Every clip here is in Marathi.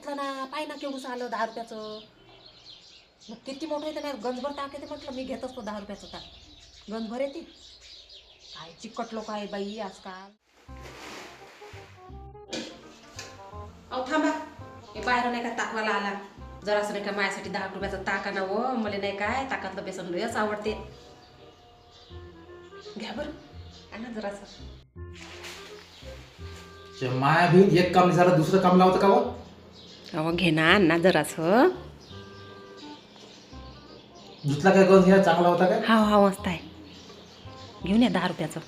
घेतलं ना, पाय ना केवढंसं आलं 10 रुपयाचं. मग किती मोठं येते ना, गंजभर ताक येते म्हटलं. मी घेत असतो 10 रुपयाचं ताक, गंजभर येते. काय चिकट लोक आहे बाई आजकाल. अहो थांबा, हे बाहेर नाही का ताकवाला आला. जरासं नाही का माझ्यासाठी 10 रुपयाचं ताक आणा हो. मला नाही काय ताकातलं बेसन लयच आवडते. घ्या बरं, आणा जरासं. माया बहीण एक काम झालं दुसरं काम लावतं का हो? अहो घे ना, आणा जरासं. दुसरा काय गंज घ्या चांगला होता काय? हा हा मस्त आहे, घेऊन या 10 रुपयाचं.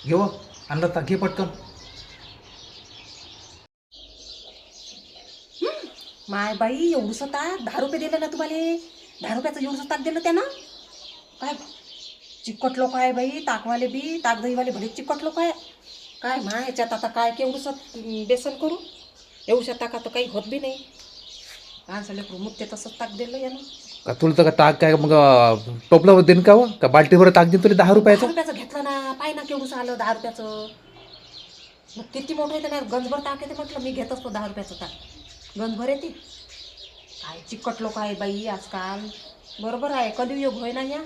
घेऊ आणलं तर घे पटकन. माय बाई एवढंसं ताक 10 रुपये दिलं ना तुम्हाला. 10 रुपयाचं एवढंसं ताक दिलं त्यानं. काय चिकट लोक आहे बाई ताकवाले बी, ताक दहीवाले भले चिकट लोक आहे. काय मा याच्यात आता काय केवढंसं बेसन करू. एवढ्या ताकात काही होत बी नाही. माणसाला प्रमुख ते तसंच ताक दिलं यानं. का तुला तर ताक काय मग टोपला देईन का हो? का बाल्टीवर ताक देईन तुला 10 10 रुपयाचं? रुपयाचं घेतलं ना, पाय ना केवढंसं आलं 10 रुपयाचं. मग किती मोठं येते ना, गंजभर ताक येते म्हटलं. मी घेत असतो 10 रुपयाचं ताक, गंजभर येते. काय चिकट लोक आहे बाई आजकाल. बरोबर आहे, कलियुग होय ना या.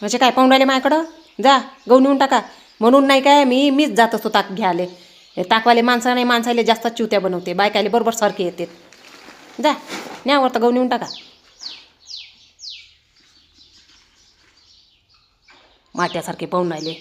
म्हणजे काय पाहून राहिले माझ्याकडं. जा गहू नेऊन टाका. म्हणून नाही काय मीच जात असतो ताक घ्यायला. ताकवाले माणसं नाही, माणसाले जास्त चिवत्या बनवते, बायकाले बरोबर सारखे येते. जा न्यावर तर गहू नेऊन टाका. माट्यासारखे पाहून राहिले.